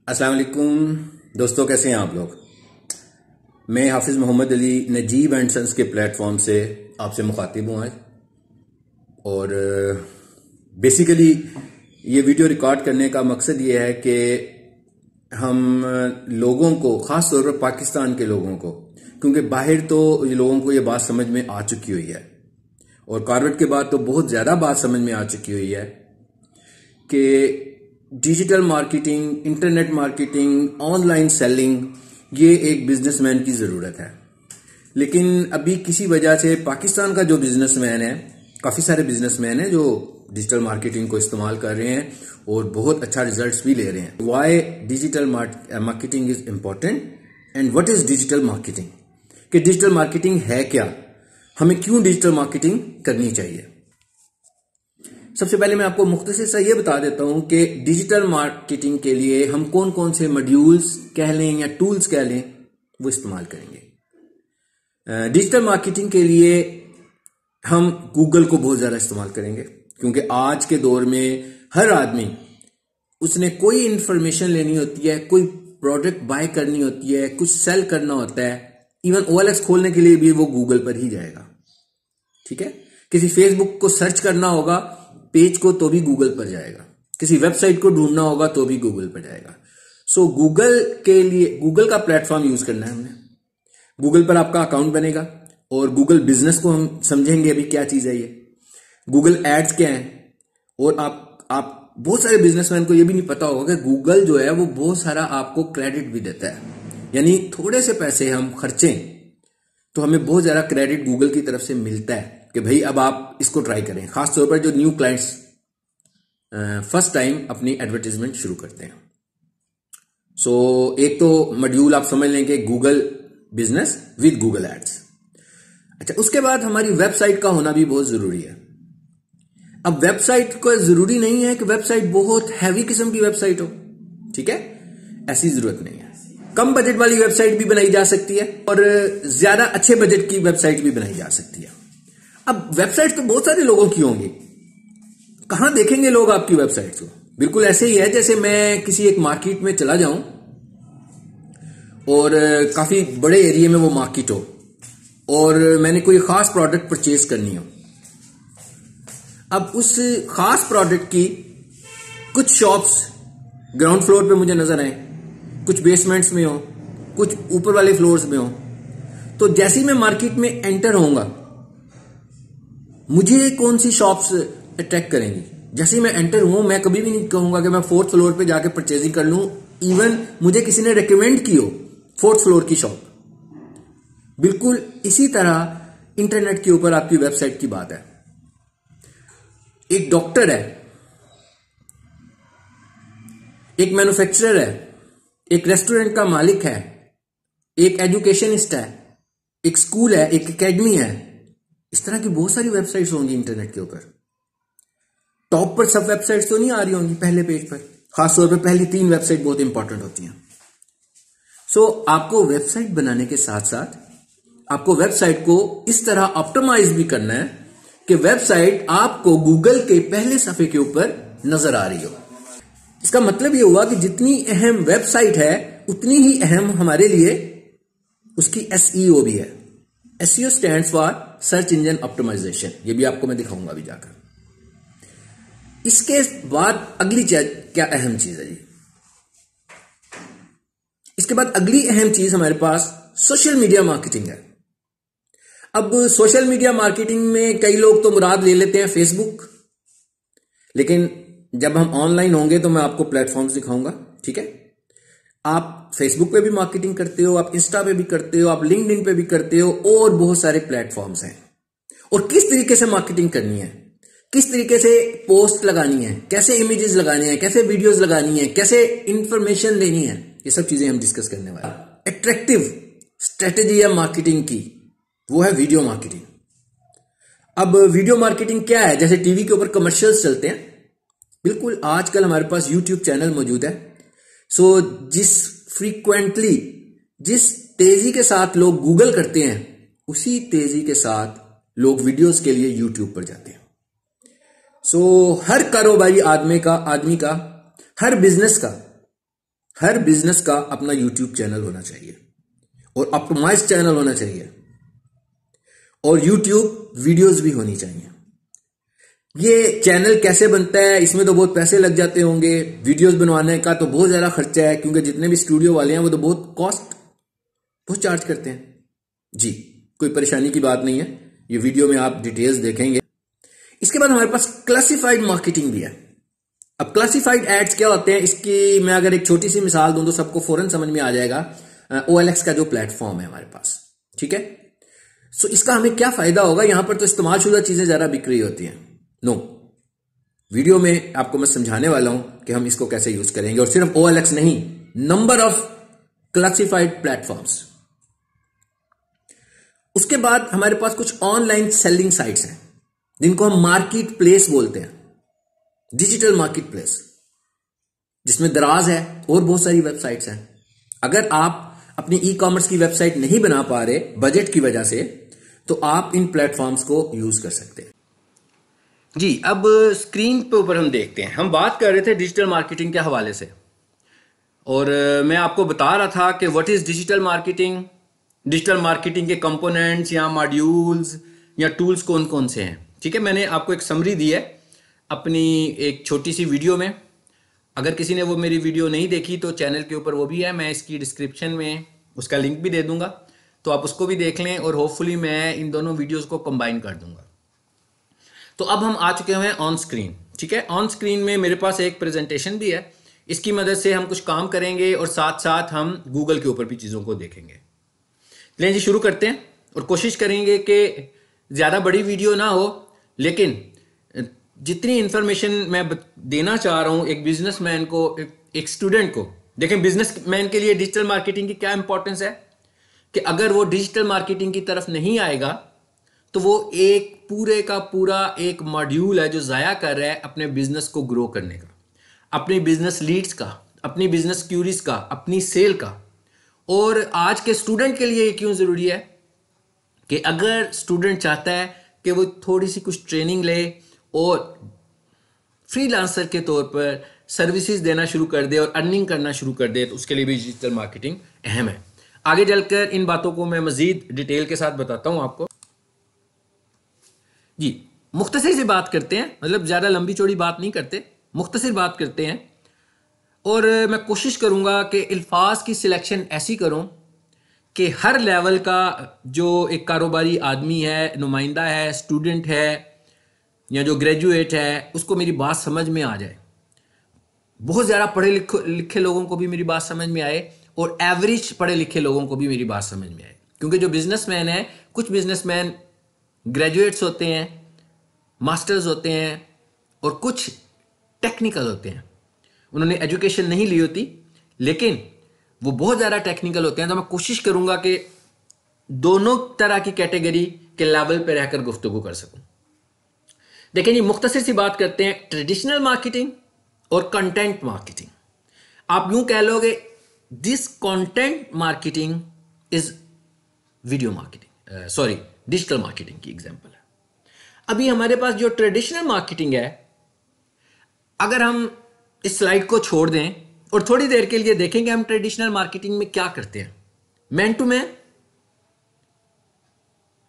अस्सलाम वालेकुम दोस्तों, कैसे हैं आप लोग। मैं हाफिज मोहम्मद अली नजीब एंड सन्स के प्लेटफॉर्म से आपसे मुखातिब हूँ आज। और बेसिकली ये वीडियो रिकॉर्ड करने का मकसद ये है कि हम लोगों को, ख़ास तौर पर पाकिस्तान के लोगों को, क्योंकि बाहर तो लोगों को ये बात समझ में आ चुकी हुई है और कोविड के बाद तो बहुत ज़्यादा बात समझ में आ चुकी हुई है कि digital marketing, internet marketing, online selling, ये एक बिजनेसमैन की ज़रूरत है। लेकिन अभी किसी वजह से पाकिस्तान का जो बिजनेसमैन है, काफ़ी सारे बिजनेसमैन हैं जो डिजिटल मार्केटिंग को इस्तेमाल कर रहे हैं और बहुत अच्छा रिजल्ट्स भी ले रहे हैं। Why digital marketing is important and what is digital marketing, कि डिजिटल मार्केटिंग है क्या, हमें क्यों डिजिटल मार्केटिंग करनी चाहिए। सबसे पहले मैं आपको मुख्तसर सा ये बता देता हूं कि डिजिटल मार्केटिंग के लिए हम कौन कौन से मॉड्यूल्स कह लें या टूल्स कह लें वो इस्तेमाल करेंगे। डिजिटल मार्केटिंग के लिए हम गूगल को बहुत ज़्यादा इस्तेमाल करेंगे, क्योंकि आज के दौर में हर आदमी, उसने कोई इंफॉर्मेशन लेनी होती है, कोई प्रोडक्ट बाय करनी होती है, कुछ सेल करना होता है, इवन OLX खोलने के लिए भी वो गूगल पर ही जाएगा। ठीक है, किसी फेसबुक को सर्च करना होगा पेज को तो भी गूगल पर जाएगा, किसी वेबसाइट को ढूंढना होगा तो भी गूगल पर जाएगा। सो गूगल के लिए गूगल का प्लेटफॉर्म यूज करना है हमने। गूगल पर आपका अकाउंट बनेगा और गूगल बिजनेस को हम समझेंगे अभी क्या चीज है ये। गूगल एड्स क्या है, और आप बहुत सारे बिजनेसमैन को ये भी नहीं पता होगा कि गूगल जो है वो बहुत सारा आपको क्रेडिट भी देता है। यानी थोड़े से पैसे हम खर्चें तो हमें बहुत ज्यादा क्रेडिट गूगल की तरफ से मिलता है कि भाई अब आप इसको ट्राई करें। खासतौर पर जो न्यू क्लाइंट्स फर्स्ट टाइम अपनी एडवर्टीजमेंट शुरू करते हैं। सो एक तो मॉड्यूल आप समझ लेंगे Google business with Google ads. अच्छा, उसके बाद हमारी वेबसाइट का होना भी बहुत जरूरी है। अब वेबसाइट को जरूरी नहीं है कि वेबसाइट बहुत हैवी किस्म की वेबसाइट हो, ठीक है, ऐसी जरूरत नहीं है। कम बजट वाली वेबसाइट भी बनाई जा सकती है और ज्यादा अच्छे बजट की वेबसाइट भी बनाई जा सकती है। अब वेबसाइट तो बहुत सारे लोगों की होंगी, कहां देखेंगे लोग आपकी वेबसाइट को। बिल्कुल ऐसे ही है जैसे मैं किसी एक मार्केट में चला जाऊं और काफी बड़े एरिया में वो मार्केट हो और मैंने कोई खास प्रोडक्ट परचेज करनी हो। अब उस खास प्रोडक्ट की कुछ शॉप्स ग्राउंड फ्लोर पे मुझे नजर आए, कुछ बेसमेंट्स में हो, कुछ ऊपर वाले फ्लोर्स में हो। तो जैसे ही मैं मार्केट में एंटर होऊंगा, मुझे कौन सी शॉप्स अट्रैक्ट करेंगी। जैसे ही मैं एंटर हूं, मैं कभी भी नहीं कहूंगा कि मैं 4th फ्लोर पे जाके परचेजिंग कर लूं। इवन मुझे किसी ने रेकमेंड की हो 4th फ्लोर की शॉप। बिल्कुल इसी तरह इंटरनेट के ऊपर आपकी वेबसाइट की बात है। एक डॉक्टर है, एक मैन्युफैक्चरर है, एक रेस्टोरेंट का मालिक है, एक एजुकेशनिस्ट है, एक स्कूल है, एक एकेडमी है। इस तरह की बहुत सारी वेबसाइट्स होंगी इंटरनेट के ऊपर। टॉप पर सब वेबसाइट्स तो नहीं आ रही होंगी पहले पेज पर। खासतौर पर पहली 3 वेबसाइट बहुत इंपॉर्टेंट होती हैं। सो आपको वेबसाइट बनाने के साथ साथ आपको वेबसाइट को इस तरह ऑप्टिमाइज भी करना है कि वेबसाइट आपको गूगल के पहले सफे के ऊपर नजर आ रही हो। इसका मतलब यह हुआ कि जितनी अहम वेबसाइट है उतनी ही अहम हमारे लिए उसकी SEO भी है। SEO stands for search engine optimisation. ये भी आपको मैं दिखाऊंगा अभी जाकर। इसके बाद अगली क्या अहम चीज है जी, इसके बाद अगली अहम चीज हमारे पास सोशल मीडिया मार्केटिंग है। अब सोशल मीडिया मार्केटिंग में कई लोग तो मुराद ले लेते हैं फेसबुक, लेकिन जब हम ऑनलाइन होंगे तो मैं आपको प्लेटफॉर्म्स दिखाऊंगा। ठीक है, आप फेसबुक पे भी मार्केटिंग करते हो, आप इंस्टा पे भी करते हो, आप लिंक्डइन पे भी करते हो, और बहुत सारे प्लेटफॉर्म्स हैं। और किस तरीके से मार्केटिंग करनी है, किस तरीके से पोस्ट लगानी है, कैसे इमेजेस लगानी है, कैसे वीडियोस लगानी है, कैसे इंफॉर्मेशन लेनी है, ये सब चीजें हम डिस्कस करने वाले हैं। अट्रैक्टिव स्ट्रेटेजी है मार्केटिंग की, वो है वीडियो मार्केटिंग। अब वीडियो मार्केटिंग क्या है, जैसे टीवी के ऊपर कमर्शियल्स चलते हैं, बिल्कुल आजकल हमारे पास यूट्यूब चैनल मौजूद है। सो जिस तेजी के साथ लोग गूगल करते हैं, उसी तेजी के साथ लोग वीडियोस के लिए यूट्यूब पर जाते हैं। सो हर कारोबारी आदमी का, हर बिजनेस का, हर बिजनेस का अपना यूट्यूब चैनल होना चाहिए और ऑप्टिमाइज चैनल होना चाहिए और यूट्यूब वीडियोस भी होनी चाहिए। ये चैनल कैसे बनता है, इसमें तो बहुत पैसे लग जाते होंगे, वीडियोस बनवाने का तो बहुत ज्यादा खर्चा है, क्योंकि जितने भी स्टूडियो वाले हैं वो तो बहुत चार्ज करते हैं जी। कोई परेशानी की बात नहीं है, ये वीडियो में आप डिटेल्स देखेंगे। इसके बाद हमारे पास क्लासिफाइड मार्केटिंग भी है। अब क्लासिफाइड एड्स क्या होते हैं, इसकी मैं अगर एक छोटी सी मिसाल दूं तो सबको फौरन समझ में आ जाएगा। OLX का जो प्लेटफॉर्म है हमारे पास, ठीक है। सो इसका हमें क्या फायदा होगा, यहां पर तो इस्तेमाल शुदा चीजें ज्यादा बिक रही होती हैं। नो, वीडियो में आपको मैं समझाने वाला हूं कि हम इसको कैसे यूज करेंगे, और सिर्फ OLX नहीं, नंबर ऑफ क्लासिफाइड प्लेटफॉर्म्स। उसके बाद हमारे पास कुछ ऑनलाइन सेलिंग साइट्स हैं जिनको हम मार्केट प्लेस बोलते हैं, डिजिटल मार्केट प्लेस, जिसमें दराज है और बहुत सारी वेबसाइट्स हैं। अगर आप अपनी ई-कॉमर्स की वेबसाइट नहीं बना पा रहे बजट की वजह से, तो आप इन प्लेटफॉर्म्स को यूज कर सकते हैं जी। अब स्क्रीन पे ऊपर हम देखते हैं, हम बात कर रहे थे डिजिटल मार्केटिंग के हवाले से, और मैं आपको बता रहा था कि what is digital marketing, digital marketing के कंपोनेंट्स या मॉड्यूल्स या टूल्स कौन कौन से हैं। ठीक है, मैंने आपको एक समरी दी है अपनी एक छोटी सी वीडियो में। अगर किसी ने वो मेरी वीडियो नहीं देखी तो चैनल के ऊपर वो भी है, मैं इसकी डिस्क्रिप्शन में उसका लिंक भी दे दूंगा, तो आप उसको भी देख लें, और होपफुली मैं इन दोनों वीडियोस को कंबाइन कर दूंगा। तो अब हम आ चुके हैं ऑन स्क्रीन। ठीक है, ऑन स्क्रीन में मेरे पास एक प्रेजेंटेशन भी है, इसकी मदद से हम कुछ काम करेंगे और साथ साथ हम गूगल के ऊपर भी चीज़ों को देखेंगे। चलिए जी, शुरू करते हैं, और कोशिश करेंगे कि ज़्यादा बड़ी वीडियो ना हो, लेकिन जितनी इंफॉर्मेशन मैं देना चाह रहा हूँ एक बिजनेसमैन को, एक स्टूडेंट को। देखें, बिजनेसमैन के लिए डिजिटल मार्केटिंग की क्या इंपॉर्टेंस है कि अगर वो डिजिटल मार्केटिंग की तरफ नहीं आएगा तो वो एक पूरे का पूरा एक मॉड्यूल है जो ज़ाया कर रहा है अपने बिजनेस को ग्रो करने का, अपनी बिजनेस लीड्स का, अपनी बिजनेस क्यूरीज का, अपनी सेल का। और आज के स्टूडेंट के लिए ये क्यों ज़रूरी है कि अगर स्टूडेंट चाहता है कि वो थोड़ी सी कुछ ट्रेनिंग ले और फ्रीलांसर के तौर पर सर्विसेज देना शुरू कर दे और अर्निंग करना शुरू कर दे, तो उसके लिए भी डिजिटल मार्केटिंग अहम है। आगे चलकर इन बातों को मैं मजीद डिटेल के साथ बताता हूं आपको जी। मुख्तसर से बात करते हैं, मतलब ज़्यादा लंबी चौड़ी बात नहीं करते, मुख्तसर बात करते हैं। और मैं कोशिश करूंगा कि अल्फाज की सिलेक्शन ऐसी करूं कि हर लेवल का जो एक कारोबारी आदमी है, नुमाइंदा है, स्टूडेंट है या जो ग्रेजुएट है, उसको मेरी बात समझ में आ जाए। बहुत ज़्यादा पढ़े लिखे लोगों को भी मेरी बात समझ में आए और एवरेज पढ़े लिखे लोगों को भी मेरी बात समझ में आए। क्योंकि जो बिजनेसमैन है, कुछ बिजनेसमैन ग्रेजुएट्स होते हैं, मास्टर्स होते हैं, और कुछ टेक्निकल होते हैं, उन्होंने एजुकेशन नहीं ली होती लेकिन वो बहुत ज़्यादा टेक्निकल होते हैं। तो मैं कोशिश करूंगा कि दोनों तरह की कैटेगरी के लेवल पर रहकर गुफ्तगू कर सकूं। देखिए जी, मुख्तसर सी बात करते हैं, ट्रेडिशनल मार्केटिंग और कंटेंट मार्केटिंग। आप यूं कह लोगे this content marketing is video marketing, sorry, digital marketing की एग्जांपल है। अभी हमारे पास जो ट्रेडिशनल मार्केटिंग है, अगर हम इस स्लाइड को छोड़ दें और थोड़ी देर के लिए देखेंगे हम ट्रेडिशनल मार्केटिंग में क्या करते हैं। मैन टू मैन,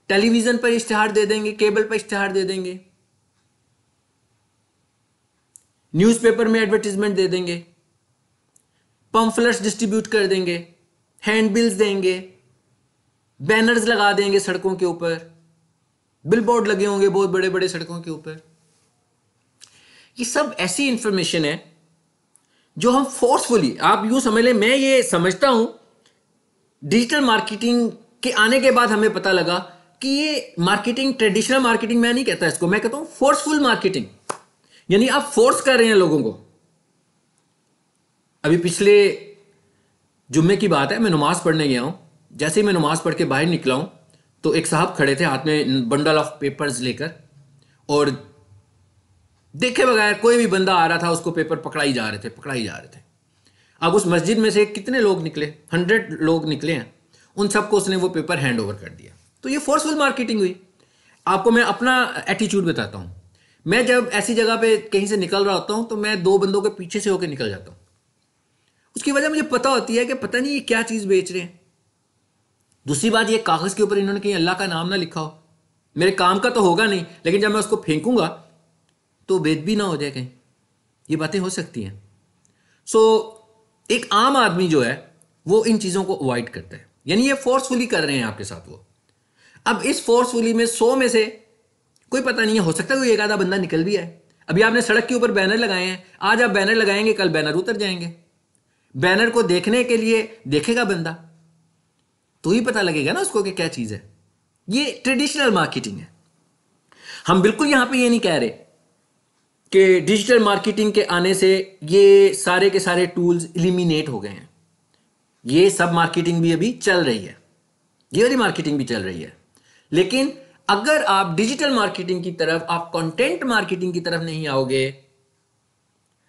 टेलीविजन पर इश्तिहार दे देंगे, केबल पर इश्तिहार दे देंगे, न्यूज़पेपर में एडवर्टीजमेंट दे देंगे, पंफलेट्स डिस्ट्रीब्यूट कर देंगे, हैंडबिल्स देंगे, बैनर्स लगा देंगे सड़कों के ऊपर, बिलबोर्ड लगे होंगे बहुत बड़े बड़े सड़कों के ऊपर। ये सब ऐसी इंफॉर्मेशन है जो हम फोर्सफुली, आप यूं समझ लें, मैं ये समझता हूं डिजिटल मार्केटिंग के आने के बाद हमें पता लगा कि ये मार्केटिंग, ट्रेडिशनल मार्केटिंग मैं नहीं कहता इसको, मैं कहता हूं फोर्सफुल मार्केटिंग। यानी आप फोर्स कर रहे हैं लोगों को। अभी पिछले जुम्मे की बात है, मैं नमाज पढ़ने गया हूं, जैसे ही मैं नमाज पढ़ के बाहर निकला हूं तो एक साहब खड़े थे हाथ में बंडल ऑफ पेपर्स लेकर, और देखे बगैर कोई भी बंदा आ रहा था उसको पेपर पकड़ाई जा रहे थे। अब उस मस्जिद में से कितने लोग निकले, 100 लोग निकले हैं, उन सबको उसने वो पेपर हैंड ओवर कर दिया। तो ये फोर्सफुल मार्केटिंग हुई। आपको मैं अपना एटीट्यूड बताता हूं, मैं जब ऐसी जगह पे कहीं से निकल रहा होता हूं तो मैं 2 बंदों के पीछे से होकर निकल जाता हूं, उसकी वजह मुझे पता होती है कि पता नहीं ये क्या चीज़ बेच रहे हैं। दूसरी बात, ये कागज़ के ऊपर इन्होंने कहीं अल्लाह का नाम ना लिखा हो, मेरे काम का तो होगा नहीं, लेकिन जब मैं उसको फेंकूंगा तो बेद भी ना हो जाए कहीं। ये बातें हो सकती हैं। सो एक आम आदमी जो है वो इन चीज़ों को अवॉइड करता है, यानी ये फोर्सफुली कर रहे हैं आपके साथ वो। अब इस फोर्सफुली में 100 में से कोई पता नहीं है, हो सकता है कोई एक आधा बंदा निकल भी आए। अभी आपने सड़क के ऊपर बैनर लगाए हैं, आज आप बैनर लगाएंगे, कल बैनर उतर जाएंगे। बैनर को देखने के लिए देखेगा बंदा तो ही पता लगेगा ना उसको कि क्या चीज़ है। ये ट्रेडिशनल मार्केटिंग है। हम बिल्कुल यहां पे ये नहीं कह रहे कि डिजिटल मार्केटिंग के आने से ये सारे के सारे टूल्स इलिमिनेट हो गए हैं। ये सब मार्केटिंग भी अभी चल रही है, ये वाली मार्केटिंग भी चल रही है। लेकिन अगर आप डिजिटल मार्केटिंग की तरफ, आप कंटेंट मार्केटिंग की तरफ नहीं आओगे,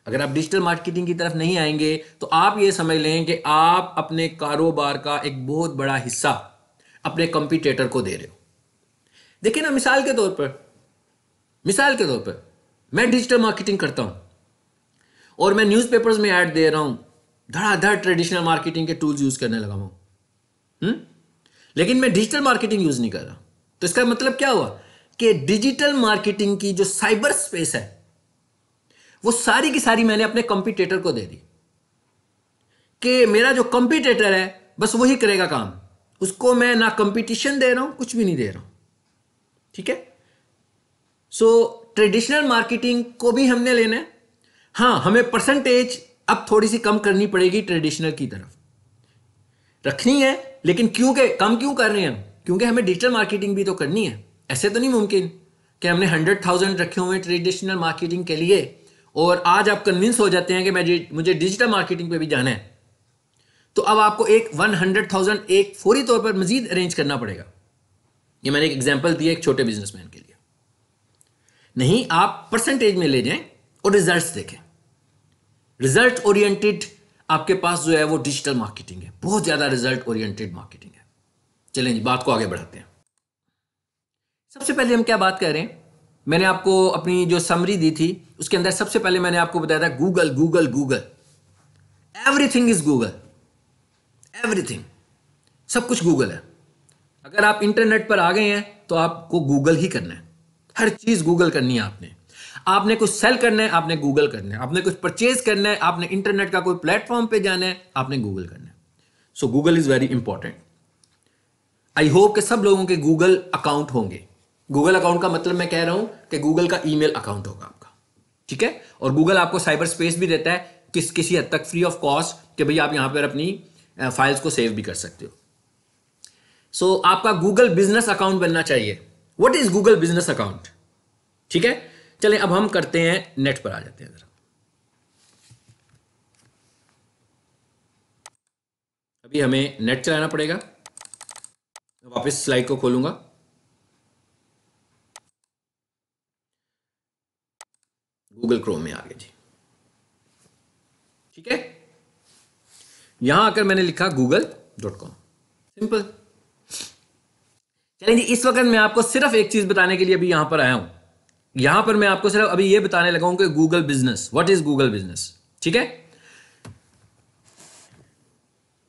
अगर आप डिजिटल मार्केटिंग की तरफ नहीं आएंगे, तो आप ये समझ लें कि आप अपने कारोबार का एक बहुत बड़ा हिस्सा अपने कंपटीटर को दे रहे हो। देखिए ना, मिसाल के तौर पर मैं डिजिटल मार्केटिंग करता हूं और मैं न्यूज़पेपर्स में ऐड दे रहा हूं, धड़ाधड़ ट्रेडिशनल मार्केटिंग के टूल्स यूज करने लगा हूं, लेकिन मैं डिजिटल मार्केटिंग यूज नहीं कर रहा। तो इसका मतलब क्या हुआ कि डिजिटल मार्केटिंग की जो साइबर स्पेस है वो सारी की सारी मैंने अपने कंपटीटर को दे दी कि मेरा जो कंपटीटर है बस वही करेगा काम, उसको मैं ना कंपटीशन दे रहा हूं, कुछ भी नहीं दे रहा हूं। ठीक है। सो ट्रेडिशनल मार्केटिंग को भी हमने लेना है। हाँ, हमें परसेंटेज अब थोड़ी सी कम करनी पड़ेगी, ट्रेडिशनल की तरफ रखनी है, लेकिन कम क्यों कर रहे हैं? क्योंकि हमें डिजिटल मार्केटिंग भी तो करनी है। ऐसे तो नहीं मुमकिन कि हमने 100,000 रखे हुए ट्रेडिशनल मार्केटिंग के लिए और आज आप कन्विंस हो जाते हैं कि मुझे डिजिटल मार्केटिंग पे भी जाना है, तो अब आपको एक 100,000 एक फौरी तौर पर मजीद अरेंज करना पड़ेगा। ये मैंने एक एग्जांपल दिया एक छोटे बिजनेसमैन के लिए। नहीं, आप परसेंटेज में ले जाएं और रिजल्ट्स देखें। रिजल्ट ओरिएंटेड आपके पास जो है वो डिजिटल मार्केटिंग है, बहुत ज्यादा रिजल्ट ओरिएंटेड मार्केटिंग है। चलें जी, बात को आगे बढ़ाते हैं। सबसे पहले हम क्या बात कर रहे हैं, मैंने आपको अपनी जो समरी दी थी उसके अंदर सबसे पहले मैंने आपको बताया था Google Google Google, everything is Google, everything, सब कुछ गूगल है। अगर आप इंटरनेट पर आ गए हैं तो आपको गूगल ही करना है, हर चीज गूगल करनी है। आपने कुछ सेल करना है, आपने गूगल करना है। आपने कुछ परचेज करना है, आपने इंटरनेट का कोई प्लेटफॉर्म पे जाना है, आपने गूगल करना है। सो Google is very important. I hope कि सब लोगों के गूगल अकाउंट होंगे। गूगल अकाउंट का मतलब मैं कह रहा हूं कि गूगल का ईमेल अकाउंट होगा आपका। ठीक है। और गूगल आपको साइबर स्पेस भी देता है किसी हद तक फ्री ऑफ कॉस्ट, कि भाई आप यहां पर अपनी फाइल्स को सेव भी कर सकते हो। सो आपका गूगल बिजनेस अकाउंट बनना चाहिए। What is Google business account? ठीक है। चलें अब हम करते हैं, नेट पर आ जाते हैं जरा। अभी हमें नेट चलाना पड़ेगा। वापस स्लाइड को खोलूंगा। गूगल क्रोम में आ गए जी। ठीक है। यहां आकर मैंने लिखा google.com, सिंपल। चलें जी, इस वक्त मैं आपको सिर्फ एक चीज बताने के लिए अभी यहां पर आया हूं। यहां पर मैं आपको सिर्फ अभी ये बताने लगा हूं कि Google business, what is Google business. ठीक है।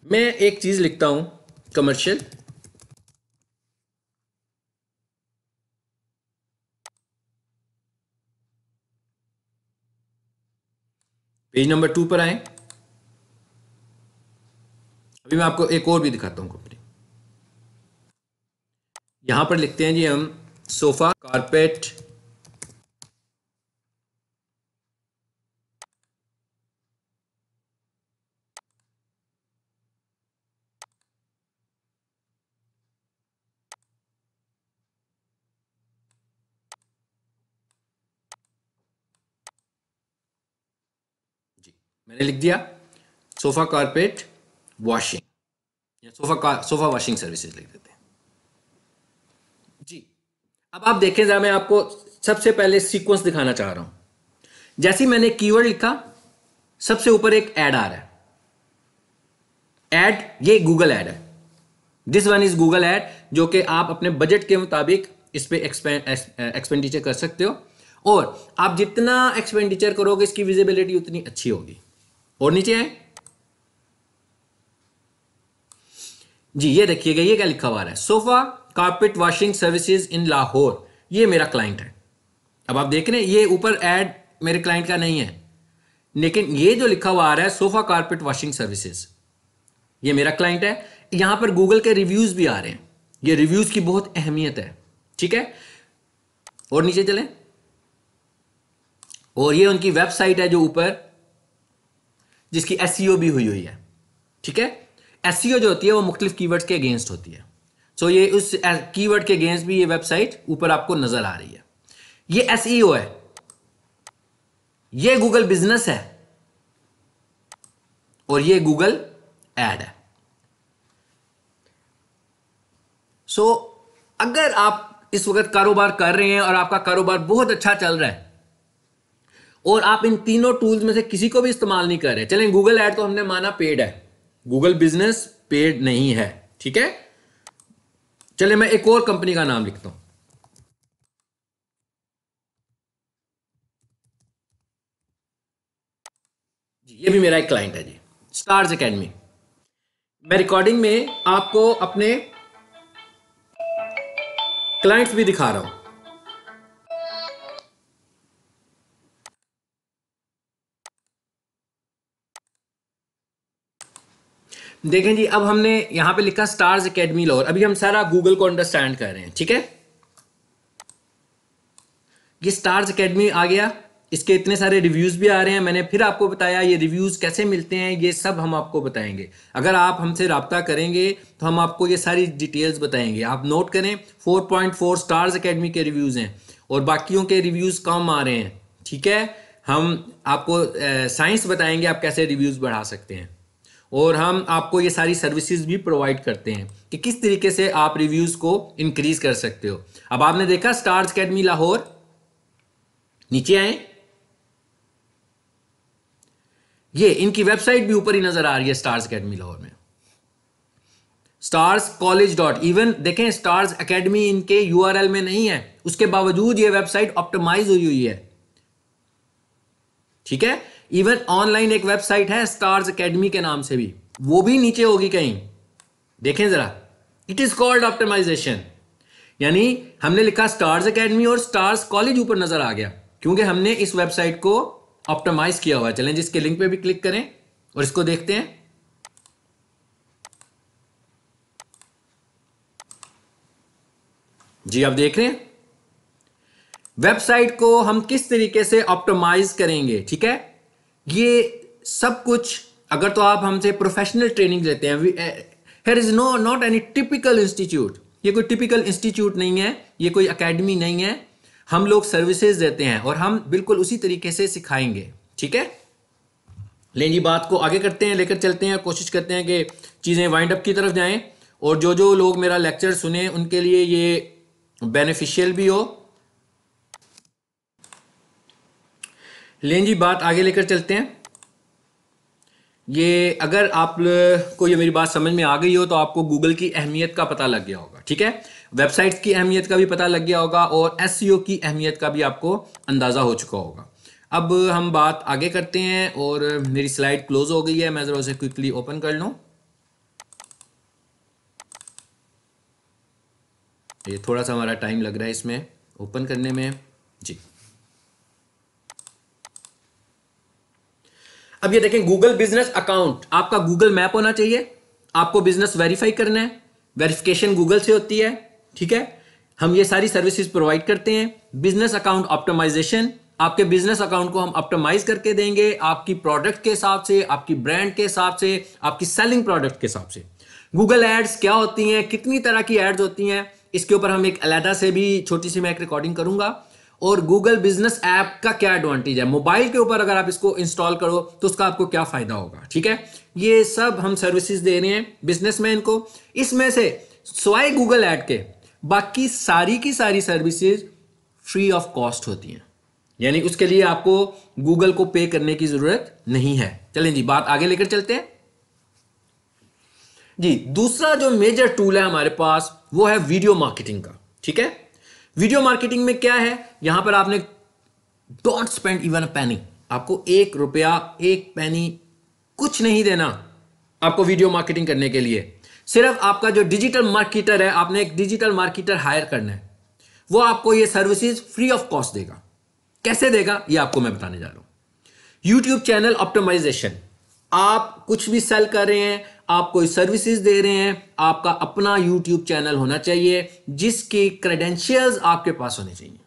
मैं एक चीज लिखता हूं, कमर्शियल, पेज नंबर 2 पर आए। अभी मैं आपको एक और भी दिखाता हूं कंपनी। यहां पर लिखते हैं जी हम सोफा कारपेट जी, मैंने लिख दिया सोफा कारपेट वॉशिंग, या सोफा वॉशिंग सर्विसेज लिख देते हैं जी। अब आप देखें जरा, मैं आपको सबसे पहले सीक्वेंस दिखाना चाह रहा हूं। जैसे मैंने कीवर्ड लिखा, सबसे ऊपर एक ऐड आ रहा है। ऐड, ये गूगल ऐड है। This one is Google add, जो कि आप अपने बजट के मुताबिक इस पे एक्सपेंडिचर कर सकते हो, और आप जितना एक्सपेंडिचर करोगे इसकी विजिबिलिटी उतनी अच्छी होगी। और नीचे है जी ये देखिएगा, ये क्या लिखा हुआ है, sofa carpet washing services in Lahore, ये मेरा क्लाइंट है। अब आप देख रहे हैं ये ऊपर ऐड मेरे क्लाइंट का नहीं है, लेकिन ये जो लिखा हुआ आ रहा है सोफा कारपेट वॉशिंग सर्विसेज, ये मेरा क्लाइंट है। यहां पर गूगल के रिव्यूज भी आ रहे हैं, ये रिव्यूज की बहुत अहमियत है, ठीक है। और नीचे चलें, और ये उनकी वेबसाइट है जो ऊपर, जिसकी एसईओ भी हुई हुई है, ठीक है। एसईओ जो होती है वो मुख्तलिफ कीवर्ड्स के अगेंस्ट होती है। सो ये उस कीवर्ड के अगेंस्ट भी ये वेबसाइट ऊपर आपको नजर आ रही है। ये एसईओ है, ये गूगल बिजनेस है, और ये गूगल एड है। सो अगर आप इस वक्त कारोबार कर रहे हैं और आपका कारोबार बहुत अच्छा चल रहा है और आप इन तीनों टूल्स में से किसी को भी इस्तेमाल नहीं कर रहे, चलें गूगल ऐड तो हमने माना पेड है, गूगल बिजनेस पेड नहीं है, ठीक है। चलें मैं एक और कंपनी का नाम लिखता हूं, जी ये भी मेरा एक क्लाइंट है जी, स्टार्स एकेडमी। मैं रिकॉर्डिंग में आपको अपने क्लाइंट्स भी दिखा रहा हूं। देखें जी, अब हमने यहां पे लिखा स्टार्स एकेडमी लाहौर, अभी हम सारा गूगल को अंडरस्टैंड कर रहे हैं, ठीक है। ये स्टार्स एकेडमी आ गया, इसके इतने सारे रिव्यूज भी आ रहे हैं, मैंने फिर आपको बताया ये रिव्यूज कैसे मिलते हैं, ये सब हम आपको बताएंगे। अगर आप हमसे रब्ता करेंगे तो हम आपको ये सारी डिटेल्स बताएंगे। आप नोट करें 4.4 स्टार्स एकेडमी के रिव्यूज हैं और बाकियों के रिव्यूज कम आ रहे हैं, ठीक है। हम आपको साइंस बताएंगे आप कैसे रिव्यूज बढ़ा सकते हैं, और हम आपको ये सारी सर्विसेज भी प्रोवाइड करते हैं कि किस तरीके से आप रिव्यूज को इंक्रीज कर सकते हो। अब आपने देखा स्टार्स एकेडमी लाहौर, नीचे आए, ये इनकी वेबसाइट भी ऊपर ही नजर आ रही है स्टार्स एकेडमी लाहौर में, स्टार्स कॉलेज डॉट, इवन देखें स्टार्स एकेडमी इनके यूआरएल में नहीं है, उसके बावजूद ये वेबसाइट ऑप्टिमाइज हुई हुई है, ठीक है। इवन ऑनलाइन एक वेबसाइट है स्टार्स एकेडमी के नाम से भी, वो भी नीचे होगी कहीं, देखें जरा, इट इज कॉल्ड ऑप्टिमाइजेशन। यानी हमने लिखा स्टार्स एकेडमी और स्टार्स कॉलेज ऊपर नजर आ गया क्योंकि हमने इस वेबसाइट को ऑप्टिमाइज किया हुआ है। चलें जिसके लिंक पे भी क्लिक करें और इसको देखते हैं। जी आप देख रहे हैं वेबसाइट को हम किस तरीके से ऑप्टिमाइज करेंगे, ठीक है। ये सब कुछ अगर तो आप हमसे प्रोफेशनल ट्रेनिंग लेते हैं, here is no not any typical institute, ये कोई टिपिकल इंस्टीट्यूट नहीं है, ये कोई एकेडमी नहीं है, हम लोग सर्विसेज देते हैं और हम बिल्कुल उसी तरीके से सिखाएंगे, ठीक है। लेकिन ये बात को आगे करते हैं, लेकर चलते हैं, कोशिश करते हैं कि चीज़ें वाइंड अप की तरफ जाएं और जो जो लोग मेरा लेक्चर सुने उनके लिए ये बेनिफिशियल भी हो। लेकिन जी बात आगे लेकर चलते हैं। ये अगर आप को ये मेरी बात समझ में आ गई हो तो आपको गूगल की अहमियत का पता लग गया होगा, ठीक है। वेबसाइट्स की अहमियत का भी पता लग गया होगा और एसईओ की अहमियत का भी आपको अंदाज़ा हो चुका होगा। अब हम बात आगे करते हैं और मेरी स्लाइड क्लोज हो गई है, मैं ज़रा उसे क्विकली ओपन कर लूँ। ये थोड़ा सा हमारा टाइम लग रहा है इसमें ओपन करने में जी। अब ये देखें गूगल बिजनेस अकाउंट, आपका गूगल मैप होना चाहिए, आपको बिजनेस वेरीफाई करना है, वेरिफिकेशन गूगल से होती है, ठीक है। हम ये सारी सर्विसेज प्रोवाइड करते हैं। बिजनेस अकाउंट ऑप्टिमाइजेशन, आपके बिजनेस अकाउंट को हम ऑप्टिमाइज करके देंगे आपकी प्रोडक्ट के हिसाब से, आपकी ब्रांड के हिसाब से, आपकी सेलिंग प्रोडक्ट के हिसाब से। गूगल एड्स क्या होती हैं, कितनी तरह की एड्स होती हैं, इसके ऊपर हम एक अलहदा से भी छोटी सी मैं एक रिकॉर्डिंग करूंगा। और गूगल बिजनेस ऐप का क्या एडवांटेज है, मोबाइल के ऊपर अगर आप इसको इंस्टॉल करो तो उसका आपको क्या फायदा होगा, ठीक है। ये सब हम सर्विसेज दे रहे हैं बिजनेसमैन को। इसमें से सिवाय गूगल ऐड के बाकी सारी की सारी सर्विसेज फ्री ऑफ कॉस्ट होती हैं, यानी उसके लिए आपको गूगल को पे करने की जरूरत नहीं है। चलें जी बात आगे लेकर चलते हैं जी। दूसरा जो मेजर टूल है हमारे पास वो है वीडियो मार्केटिंग का, ठीक है। वीडियो मार्केटिंग में क्या है, यहां पर आपने डोंट स्पेंड इवन अ पेनी, आपको 1 रुपया 1 पेनी कुछ नहीं देना आपको वीडियो मार्केटिंग करने के लिए। सिर्फ आपका जो डिजिटल मार्केटर है, आपने एक डिजिटल मार्केटर हायर करना है, वो आपको ये सर्विसेज फ्री ऑफ कॉस्ट देगा। कैसे देगा ये आपको मैं बताने जा रहा हूं। यूट्यूब चैनल ऑप्टिमाइजेशन, आप कुछ भी सेल कर रहे हैं, आप कोई सर्विसेज दे रहे हैं, आपका अपना यूट्यूब चैनल होना चाहिए जिसके क्रेडेंशियल्स आपके पास होने चाहिए।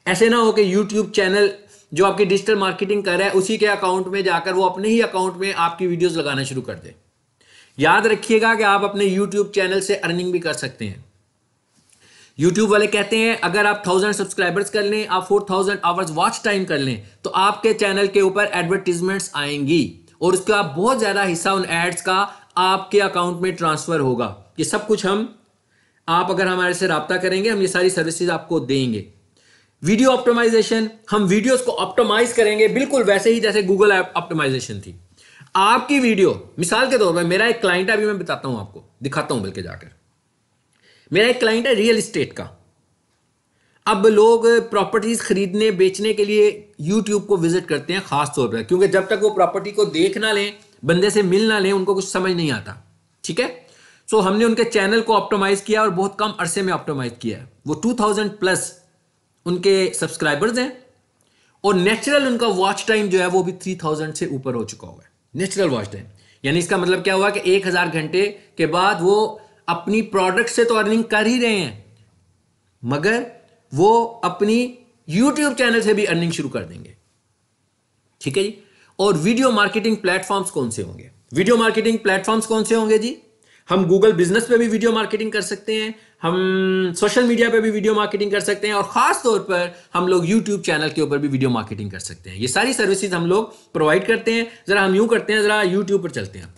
ऐसे ना हो कि यूट्यूब चैनल जो आपकी डिजिटल मार्केटिंग कर रहा है उसी के अकाउंट में जाकर वो अपने ही अकाउंट में आपकी वीडियोस लगाना शुरू कर दे। याद रखिएगा कि आप अपने यूट्यूब चैनल से अर्निंग भी कर सकते हैं। यूट्यूब वाले कहते हैं अगर आप 1000 सब्सक्राइबर्स कर लें, आप 4000 आवर्स वॉच टाइम कर लें, तो आपके चैनल के ऊपर एडवर्टीजमेंट्स आएंगी और उसका बहुत ज्यादा हिस्सा उन एड्स का आपके अकाउंट में ट्रांसफर होगा। ये सब कुछ आप अगर हमारे से राब्ता करेंगे, हम ये सारी सर्विसेज आपको देंगे। वीडियो ऑप्टिमाइजेशन, हम वीडियोस को ऑप्टिमाइज करेंगे बिल्कुल वैसे ही जैसे गूगल ऐप ऑप्टिमाइजेशन थी। आपकी वीडियो, मिसाल के तौर पर मेरा एक क्लाइंट है, अभी मैं बताता हूं आपको, दिखाता हूं बल्कि जाकर। मेरा एक क्लाइंट है रियल एस्टेट का। अब लोग प्रॉपर्टीज खरीदने बेचने के लिए यूट्यूब को विजिट करते हैं खास तौर पर, क्योंकि जब तक वो प्रॉपर्टी को देख ना लें, बंदे से मिल ना लें, उनको कुछ समझ नहीं आता। ठीक है, सो हमने उनके चैनल को ऑप्टिमाइज किया और बहुत कम अरसे में ऑप्टिमाइज किया है। वो 2000 प्लस उनके सब्सक्राइबर्स हैं और नेचुरल उनका वॉच टाइम जो है वो भी 3000 से ऊपर हो चुका हुआ है, नेचुरल वॉच टाइम। यानी इसका मतलब क्या हुआ कि 1000 घंटे के बाद वो अपनी प्रोडक्ट से तो अर्निंग कर ही रहे हैं, मगर वो अपनी यूट्यूब चैनल से भी अर्निंग शुरू कर देंगे। ठीक है जी। और वीडियो मार्केटिंग प्लेटफॉर्म्स कौन से होंगे? वीडियो मार्केटिंग प्लेटफॉर्म्स कौन से होंगे जी? हम गूगल बिजनेस पे भी वीडियो मार्केटिंग कर सकते हैं, हम सोशल मीडिया पे भी वीडियो मार्केटिंग कर सकते हैं, और खास तौर पर हम लोग यूट्यूब चैनल के ऊपर भी वीडियो मार्केटिंग कर सकते हैं। ये सारी सर्विसेज हम लोग प्रोवाइड करते हैं। जरा हम यूं करते हैं, जरा यूट्यूब पर चलते हैं।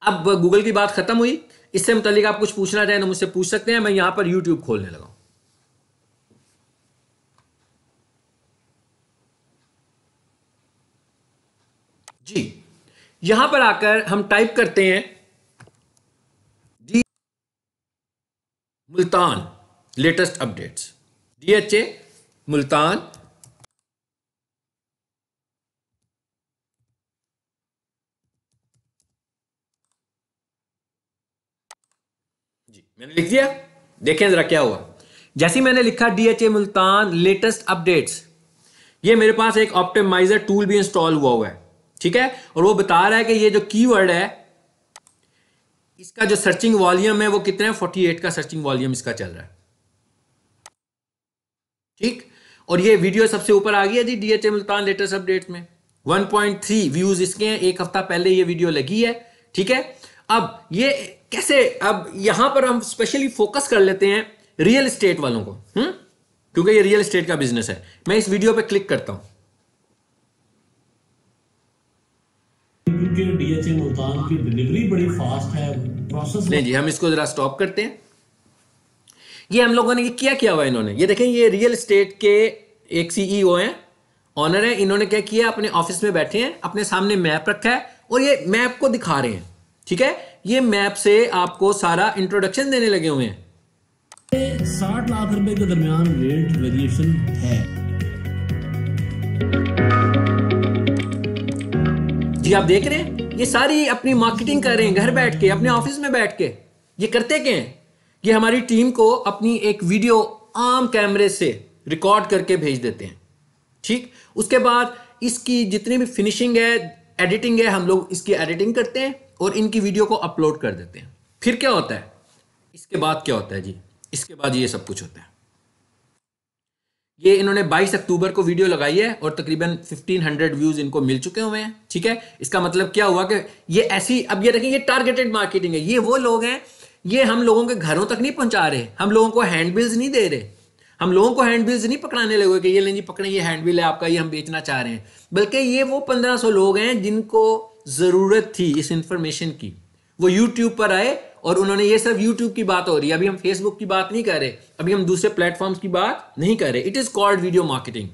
अब गूगल की बात खत्म हुई, इससे मुतालिक आप कुछ पूछना चाहें तो मुझसे पूछ सकते हैं। मैं यहां पर यूट्यूब खोलने लगा हूं। जी, यहां पर आकर हम टाइप करते हैं D Multan latest updates, DHA Multan. जी, मैंने लिख दिया। देखें जरा क्या हुआ। जैसे ही मैंने लिखा DHA मुल्तान लेटेस्ट अपडेट्स, ये मेरे पास एक ऑप्टिमाइजर टूल भी इंस्टॉल हुआ है। ठीक है, और वो बता रहा है कि ये जो कीवर्ड है इसका जो सर्चिंग वॉल्यूम है वो कितना है, 48 का सर्चिंग वॉल्यूम इसका चल रहा है। ठीक, और ये वीडियो सबसे ऊपर आ गया जी DHA मुल्तान लेटेस्ट अपडेट्स में। 1.3 व्यूज इसके हैं, एक हफ्ता पहले ये वीडियो लगी है। ठीक है, अब ये कैसे, अब यहां पर हम स्पेशली फोकस कर लेते हैं रियल एस्टेट वालों को, क्योंकि ये रियल एस्टेट का बिजनेस है। मैं इस वीडियो पे क्लिक करता हूं। DHA मुल्तान की डिलीवरी बड़ी फास्ट है, प्रोसेस नहीं जी, हम इसको जरा स्टॉप करते हैं। ये हम लोगों ने क्या किया हुआ, इन्होंने ये देखें, ये रियल एस्टेट के एक CEO हैं, ऑनर है। इन्होंने क्या किया, अपने ऑफिस में बैठे हैं, अपने सामने मैप रखा है और ये मैप को दिखा रहे हैं। ठीक है, ये मैप से आपको सारा इंट्रोडक्शन देने लगे हुए हैं। 60 लाख रुपए के दरमियान रेट वेरिएशन है। जी आप देख रहे हैं, ये सारी अपनी मार्केटिंग कर रहे हैं घर बैठ के, अपने ऑफिस में बैठ के। ये करते क्या हैं, ये हमारी टीम को अपनी एक वीडियो आम कैमरे से रिकॉर्ड करके भेज देते हैं। ठीक, उसके बाद इसकी जितनी भी फिनिशिंग है, एडिटिंग है, हम लोग इसकी एडिटिंग करते हैं और इनकी वीडियो को अपलोड कर देते हैं। फिर क्या होता है, इसके बाद क्या होता है जी, इसके बाद ये सब कुछ होता है। ये इन्होंने 22 अक्टूबर को वीडियो लगाई है और तकरीबन 1500 व्यूज इनको मिल चुके हुए हैं। ठीक है, इसका मतलब क्या हुआ कि ये ऐसी, अब ये देखें, ये टारगेटेड मार्केटिंग है। ये वो लोग हैं, ये हम लोगों के घरों तक नहीं पहुंचा रहे, हम लोगों को हैंडबिल्स नहीं दे रहे, हम लोगों को हैंडबिल्स नहीं पकड़ाने लगे कि ये लें जी पकड़े, ये हैंडबिल है आपका, ये हम बेचना चाह रहे हैं। बल्कि ये वो 1500 लोग हैं जिनको जरूरत थी इस इंफॉर्मेशन की, वो यूट्यूब पर आए और उन्होंने, ये सब यूट्यूब की बात हो रही है, अभी हम फेसबुक की बात नहीं कर रहे, अभी हम दूसरे प्लेटफॉर्म्स की बात नहीं कर रहे। It is called video marketing.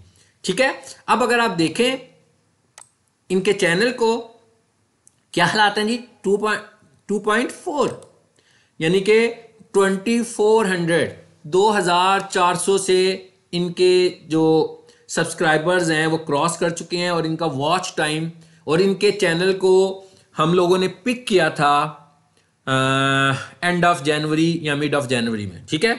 ठीक है, अब अगर आप देखें इनके चैनल को, क्या हालात हैं जी, 2.4 यानी कि 2400 से इनके जो सब्सक्राइबर्स हैं वो क्रॉस कर चुके हैं, और इनका वॉच टाइम और इनके चैनल को हम लोगों ने पिक किया था एंड ऑफ जनवरी या मिड ऑफ जनवरी में, ठीक है।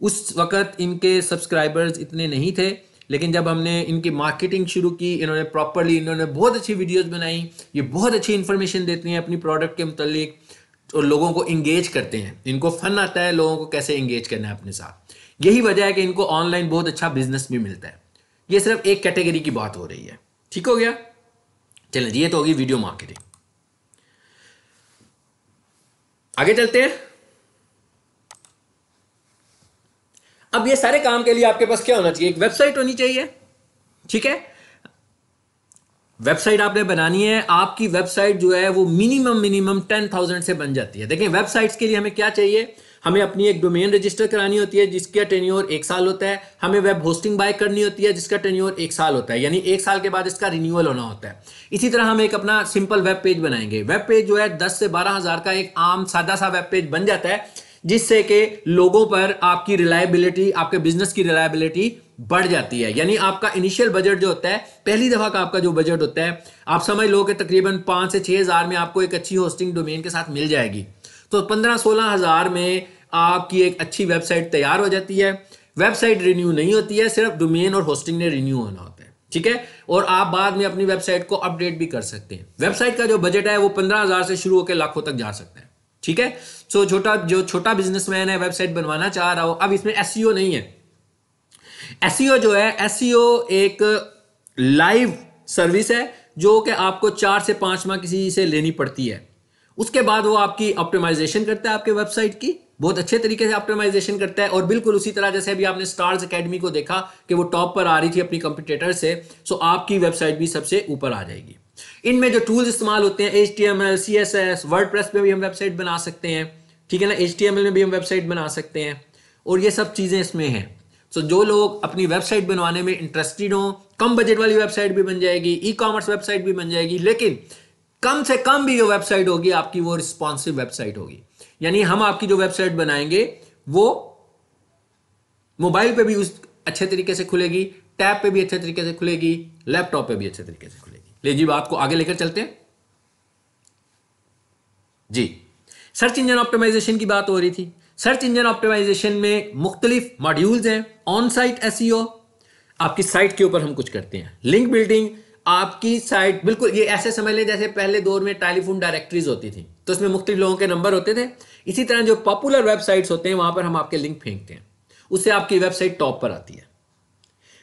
उस वक्त इनके सब्सक्राइबर्स इतने नहीं थे, लेकिन जब हमने इनकी मार्केटिंग शुरू की, इन्होंने प्रॉपरली, इन्होंने बहुत अच्छी वीडियोस बनाई, ये बहुत अच्छी इन्फॉर्मेशन देती हैं अपनी प्रोडक्ट के मुतालिक और लोगों को इंगेज करते हैं। इनको फन आता है लोगों को कैसे इंगेज करना है अपने साथ। यही वजह है कि इनको ऑनलाइन बहुत अच्छा बिजनेस भी मिलता है। ये सिर्फ एक कैटेगरी की बात हो रही है, ठीक हो गया। चलें जी, ये तो होगी वीडियो मार्केटिंग। आगे चलते हैं। अब ये सारे काम के लिए आपके पास क्या होना चाहिए? एक वेबसाइट होनी चाहिए, ठीक है। वेबसाइट आपने बनानी है। आपकी वेबसाइट जो है वो मिनिमम 10,000 से बन जाती है। देखिए, वेबसाइट्स के लिए हमें क्या चाहिए? हमें अपनी एक डोमेन रजिस्टर करानी होती है जिसका टेन्योर 1 साल होता है। हमें वेब होस्टिंग बाय करनी होती है जिसका टेन्योर 1 साल होता है, यानी 1 साल के बाद इसका रिन्यूअल होना होता है। इसी तरह हम एक अपना सिंपल वेब पेज बनाएंगे। वेब पेज जो है 10 से 12 हज़ार का एक आम सादा सा वेब पेज बन जाता है, जिससे कि लोगों पर आपकी रिलायबिलिटी, आपके बिजनेस की रिलायबिलिटी बढ़ जाती है। यानी आपका इनिशियल बजट जो होता है, पहली दफा का आपका जो बजट होता है, आप समझ लो कि तकरीबन 5 से 6 हज़ार में आपको एक अच्छी होस्टिंग डोमेन के साथ मिल जाएगी। तो 15-16 हज़ार में आपकी एक अच्छी वेबसाइट तैयार हो जाती है। वेबसाइट रिन्यू नहीं होती है, सिर्फ डोमेन और होस्टिंग ने रिन्यू होना होता है, ठीक है। और आप बाद में अपनी वेबसाइट को अपडेट भी कर सकते हैं। वेबसाइट का जो बजट है वो 15,000 से शुरू होकर लाखों तक जा सकता है, ठीक है। सो छोटा बिजनेसमैन है, वेबसाइट बनवाना चाह रहा हो, अब इसमें एसईओ नहीं है। एसईओ जो है, एसईओ एक लाइव सर्विस है जो कि आपको 4 से 5 माह किसी से लेनी पड़ती है। उसके बाद वो आपकी ऑप्टिमाइजेशन करता है, आपके वेबसाइट की बहुत अच्छे तरीके से ऑप्टिमाइजेशन करता है। और बिल्कुल उसी तरह जैसे अभी आपने स्टार्स एकेडमी को देखा कि वो टॉप पर आ रही थी अपनी कंपटीटर से, सो आपकी वेबसाइट भी सबसे ऊपर आ जाएगी। इनमें जो टूल्स इस्तेमाल होते हैं, HTML, CSS, वर्डप्रेस पे भी हम वेबसाइट बना सकते हैं, ठीक है ना। HTML में भी हम वेबसाइट बना सकते हैं और ये सब चीज़ें इसमें हैं। सो जो लोग अपनी वेबसाइट बनवाने में इंटरेस्टेड हो, कम बजट वाली वेबसाइट भी बन जाएगी, ई-कॉमर्स वेबसाइट भी बन जाएगी, लेकिन कम से कम भी जो वेबसाइट होगी आपकी वो रिस्पॉन्सिव वेबसाइट होगी। यानी हम आपकी जो वेबसाइट बनाएंगे वो मोबाइल पे भी उस अच्छे तरीके से खुलेगी, टैब पे भी अच्छे तरीके से खुलेगी, लैपटॉप पे भी अच्छे तरीके से खुलेगी। ले जी, बात को आगे लेकर चलते हैं जी। सर्च इंजन ऑप्टिमाइजेशन की बात हो रही थी। सर्च इंजन ऑप्टिमाइजेशन में मुख्तलिफ मॉड्यूल्स हैं। ऑन साइट एसईओ, आपकी साइट के ऊपर हम कुछ करते हैं। लिंक बिल्डिंग, आपकी साइट बिल्कुल ये ऐसे समझ लें जैसे पहले दौर में टेलीफोन डायरेक्टरीज होती थी, तो उसमें मुख्तलिफ लोगों के नंबर होते थे। इसी तरह जो पॉपुलर वेबसाइट्स होते हैं वहां पर हम आपके लिंक फेंकते हैं, उससे आपकी वेबसाइट टॉप पर आती है।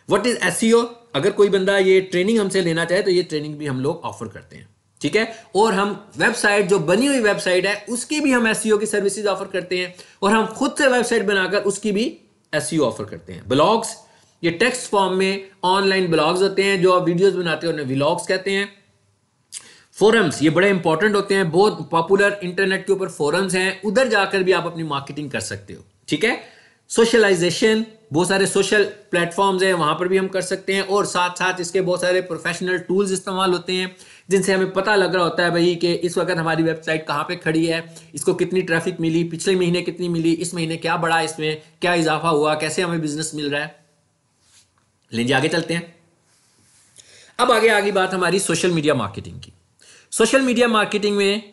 What is SEO? अगर कोई बंदा ये ट्रेनिंग हमसे लेना चाहे तो ये ट्रेनिंग भी हम लोग ऑफर करते हैं, ठीक है। और हम वेबसाइट, जो बनी हुई वेबसाइट है, उसकी भी हम एसईओ की सर्विसेज ऑफर करते हैं और हम खुद से वेबसाइट बनाकर उसकी भी एसईओ ऑफर करते हैं। ब्लॉग्स, ये टेक्स्ट फॉर्म में ऑनलाइन ब्लॉग्स होते हैं, जो आप वीडियोस बनाते हैं उन्हें व्लॉग्स कहते हैं। फोरम्स, ये बड़े इंपॉर्टेंट होते हैं, बहुत पॉपुलर इंटरनेट के ऊपर फोरम्स हैं, उधर जाकर भी आप अपनी मार्केटिंग कर सकते हो, ठीक है। सोशलाइजेशन, बहुत सारे सोशल प्लेटफॉर्म्स हैं, वहां पर भी हम कर सकते हैं। और साथ साथ इसके बहुत सारे प्रोफेशनल टूल्स इस्तेमाल होते हैं जिनसे हमें पता लग रहा होता है भाई कि इस वक्त हमारी वेबसाइट कहाँ पे खड़ी है, इसको कितनी ट्रैफिक मिली, पिछले महीने कितनी मिली, इस महीने क्या बढ़ा, इसमें क्या इजाफा हुआ, कैसे हमें बिजनेस मिल रहा है। लीजिए आगे चलते हैं। अब आगे बात हमारी सोशल मीडिया मार्केटिंग की। सोशल मीडिया मार्केटिंग में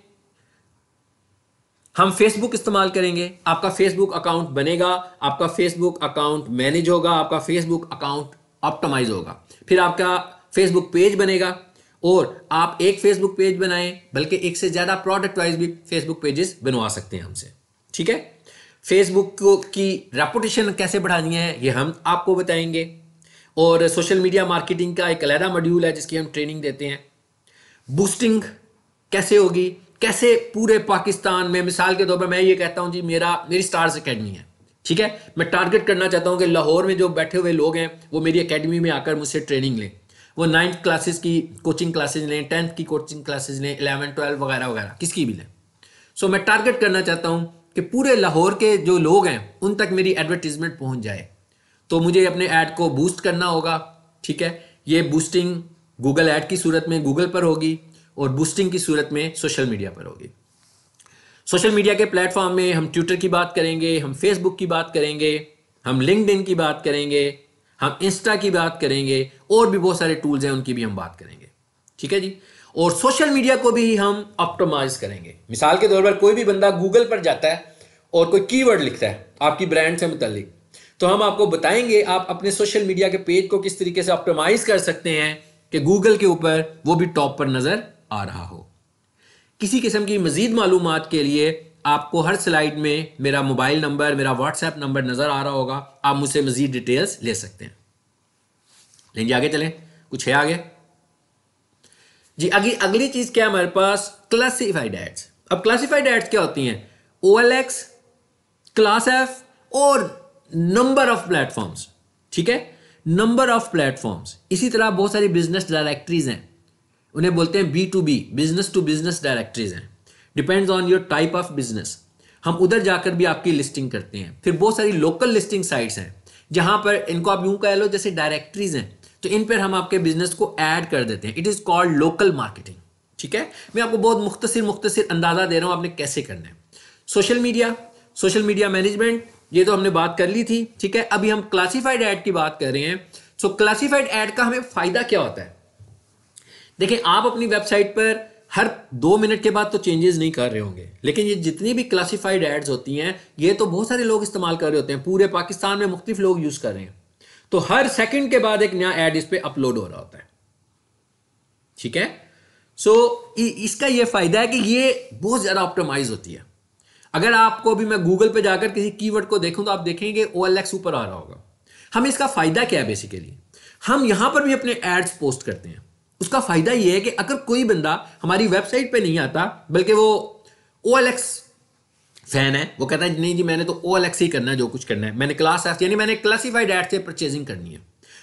हम फेसबुक इस्तेमाल करेंगे। आपका फेसबुक अकाउंट बनेगा, आपका फेसबुक अकाउंट मैनेज होगा, आपका फेसबुक अकाउंट ऑप्टिमाइज होगा, फिर आपका फेसबुक पेज बनेगा। और आप एक फेसबुक पेज बनाएं, बल्कि एक से ज्यादा प्रोडक्ट वाइज भी फेसबुक पेजेस बनवा सकते हैं हमसे, ठीक है। फेसबुक की रेपुटेशन कैसे बढ़ानी है ये हम आपको बताएंगे। और सोशल मीडिया मार्केटिंग का एक अलग मॉड्यूल है जिसकी हम ट्रेनिंग देते हैं। बूस्टिंग कैसे होगी, कैसे पूरे पाकिस्तान में, मिसाल के तौर पर मैं ये कहता हूं जी, मेरी स्टार्स एकेडमी है, ठीक है। मैं टारगेट करना चाहता हूं कि लाहौर में जो बैठे हुए लोग हैं वो मेरी एकेडमी में आकर मुझसे ट्रेनिंग लें। वो 9th क्लासेस की कोचिंग क्लासेज लें, 10th की कोचिंग क्लासेज लें, 11, 12 वगैरह वगैरह किसकी भी लें। सो मैं टारगेट करना चाहता हूं कि पूरे लाहौर के जो लोग हैं उन तक मेरी एडवर्टीजमेंट पहुंच जाए। तो मुझे अपने ऐड को बूस्ट करना होगा, ठीक है। ये बूस्टिंग गूगल ऐड की सूरत में गूगल पर होगी और बूस्टिंग की सूरत में सोशल मीडिया पर होगी। सोशल मीडिया के प्लेटफॉर्म में हम ट्विटर की बात करेंगे, हम फेसबुक की बात करेंगे, हम लिंक्डइन की बात करेंगे, हम इंस्टा की बात करेंगे और भी बहुत सारे टूल्स हैं उनकी भी हम बात करेंगे, ठीक है जी। और सोशल मीडिया को भी हम ऑप्टिमाइज करेंगे। मिसाल के तौर पर कोई भी बंदा गूगल पर जाता है और कोई कीवर्ड लिखता है आपकी ब्रांड से मुतालिक, तो हम आपको बताएंगे आप अपने सोशल मीडिया के पेज को किस तरीके से ऑप्टिमाइज कर सकते हैं कि गूगल के ऊपर वो भी टॉप पर नजर आ रहा हो। किसी किस्म की मजीद मालूमात के लिए आपको हर स्लाइड में मेरा मोबाइल नंबर, मेरा व्हाट्सएप नंबर नजर आ रहा होगा, आप मुझसे मजीद डिटेल्स ले सकते हैं। लेंगे आगे चलें, कुछ है आगे जी। अगली चीज क्या है हमारे पास, क्लासिफाइड एड्स। अब क्लासिफाइड एड्स क्या होती हैं? OLX, क्लास एफ और नंबर ऑफ प्लेटफॉर्म्स। ठीक है, नंबर ऑफ प्लेटफॉर्म्स। इसी तरह बहुत सारी बिजनेस डायरेक्टरीज हैं, उन्हें बोलते हैं B2B, business to business directories हैं। Depends on your type of business, हम उधर जाकर भी आपकी लिस्टिंग करते हैं। फिर बहुत सारी लोकल लिस्टिंग साइट्स हैं जहां पर इनको आप यूं कह लो जैसे डायरेक्टरीज हैं, तो इन पर हम आपके बिजनेस को ऐड कर देते हैं। It is called local marketing. ठीक है, मैं आपको बहुत मुख्तसर अंदाजा दे रहा हूं आपने कैसे करना है। सोशल मीडिया मैनेजमेंट, ये तो हमने बात कर ली थी। ठीक है, अभी हम क्लासिफाइड ऐड की बात कर रहे हैं। सो क्लासिफाइड ऐड का हमें फायदा क्या होता है? देखिए, आप अपनी वेबसाइट पर हर 2 मिनट के बाद तो चेंजेस नहीं कर रहे होंगे, लेकिन ये जितनी भी क्लासिफाइड एड्स होती हैं ये तो बहुत सारे लोग इस्तेमाल कर रहे होते हैं, पूरे पाकिस्तान में मुख्तलिफ लोग यूज कर रहे हैं। तो हर सेकंड के बाद एक नया ऐड इस पे अपलोड हो रहा होता है। ठीक है, सो इसका ये फायदा है कि ये बहुत ज्यादा ऑप्टिमाइज होती है। अगर आपको भी मैं गूगल पे जाकर किसी कीवर्ड को देखूं तो आप देखेंगे OLX ऊपर आ रहा होगा। हमें इसका फायदा क्या है? बेसिकली हम यहां पर भी अपने एड्स पोस्ट करते हैं। उसका फायदा यह है कि अगर कोई बंदा हमारी वेबसाइट पे नहीं आता, बल्कि वो OLX फैन है, वो कहता है नहीं जी मैंने तो OLX ही करना है, जो कुछ करना है, मैंने क्लास एफ यानी मैंने क्लासिफाइड एड से परचेजिंग करनी है,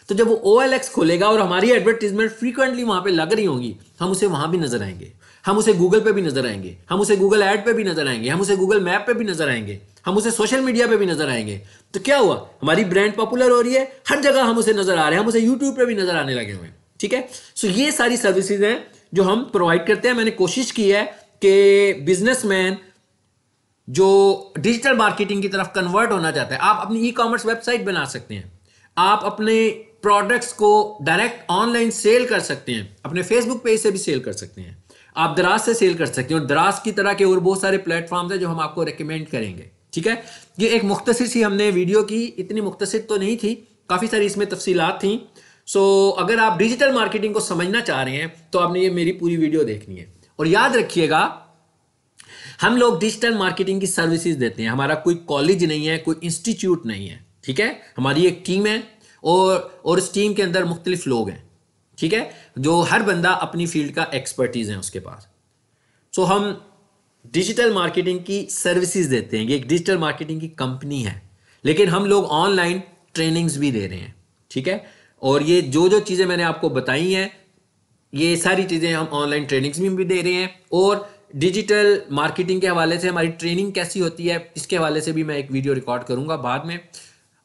तो जब वो OLX खोलेगा और हमारी एडवर्टीजमेंट फ्रीक्वेंटली वहां पे लग रही होंगी, हम उसे वहां भी नजर आएंगे, हम उसे गूगल पे भी नजर आएंगे, हम उसे गूगल एड पे भी नजर आएंगे, हम उसे गूगल मैप पे भी नजर आएंगे, हम उसे सोशल मीडिया पे भी नजर आएंगे। तो क्या हुआ, हमारी ब्रांड पॉपुलर हो रही है, हर जगह हम उसे नजर आ रहे हैं, हम उसे यूट्यूब पे भी नजर आने लगे हुए हैं। ठीक है, सो ये सारी सर्विसेज हैं जो हम प्रोवाइड करते हैं। मैंने कोशिश की है कि बिजनेसमैन जो डिजिटल मार्केटिंग की तरफ कन्वर्ट होना चाहता है, आप अपनी ई-कॉमर्स वेबसाइट बना सकते हैं, आप अपने प्रोडक्ट्स को डायरेक्ट ऑनलाइन सेल कर सकते हैं, अपने फेसबुक पेज से भी सेल कर सकते हैं, आप दराज से सेल कर सकते हैं, और दराज की तरह के और बहुत सारे प्लेटफॉर्म्स हैं जो हम आपको रेकमेंड करेंगे। ठीक है, ये एक मुख्तसर सी हमने वीडियो की, इतनी मुख्तसर तो नहीं थी, काफ़ी सारी इसमें तफसीलात थी। सो अगर आप डिजिटल मार्केटिंग को समझना चाह रहे हैं तो आपने ये मेरी पूरी वीडियो देखनी है। और याद रखिएगा, हम लोग डिजिटल मार्केटिंग की सर्विसेज देते हैं, हमारा कोई कॉलेज नहीं है, कोई इंस्टीट्यूट नहीं है। ठीक है, हमारी एक टीम है और इस टीम के अंदर मुख्तलिफ लोग हैं। ठीक है, जो हर बंदा अपनी फील्ड का एक्सपर्टीज है उसके पास। सो हम डिजिटल मार्केटिंग की सर्विसेज देते हैं, ये एक डिजिटल मार्केटिंग की कंपनी है, लेकिन हम लोग ऑनलाइन ट्रेनिंग्स भी दे रहे हैं। ठीक है, और ये जो चीज़ें मैंने आपको बताई हैं, ये सारी चीज़ें हम ऑनलाइन ट्रेनिंग्स में भी दे रहे हैं, और डिजिटल मार्केटिंग के हवाले से हमारी ट्रेनिंग कैसी होती है इसके हवाले से भी मैं एक वीडियो रिकॉर्ड करूंगा बाद में।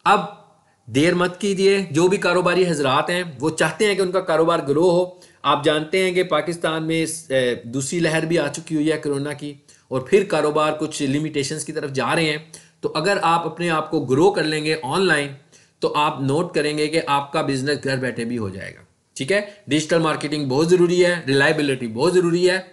अब देर मत कीजिए, जो भी कारोबारी हजरात हैं वो चाहते हैं कि उनका कारोबार ग्रो हो। आप जानते हैं कि पाकिस्तान में दूसरी लहर भी आ चुकी हुई है कोरोना की, और फिर कारोबार कुछ लिमिटेशंस की तरफ जा रहे हैं। तो अगर आप अपने आप को ग्रो कर लेंगे ऑनलाइन, तो आप नोट करेंगे कि आपका बिजनेस घर बैठे भी हो जाएगा। ठीक है, डिजिटल मार्केटिंग बहुत ज़रूरी है, रिलायबिलिटी बहुत ज़रूरी है।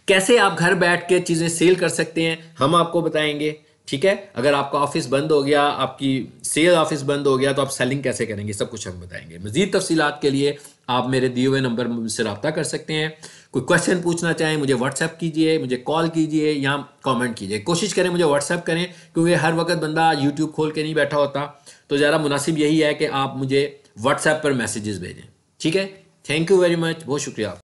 कैसे आप घर बैठ के चीज़ें सेल कर सकते हैं हम आपको बताएंगे। ठीक है, अगर आपका ऑफिस बंद हो गया, आपकी सेल ऑफिस बंद हो गया, तो आप सेलिंग कैसे करेंगे, सब कुछ हम बताएंगे। मजीद तफसीलात के लिए आप मेरे दिए हुए नंबर से रब्ता कर सकते हैं। कोई क्वेश्चन पूछना चाहें मुझे व्हाट्सएप कीजिए, मुझे कॉल कीजिए या कमेंट कीजिए। कोशिश करें मुझे व्हाट्सएप करें, क्योंकि हर वक्त बंदा यूट्यूब खोल के नहीं बैठा होता, तो ज़्यादा मुनासिब यही है कि आप मुझे व्हाट्सएप पर मैसेजेस भेजें। ठीक है, थैंक यू वेरी मच, बहुत शुक्रिया।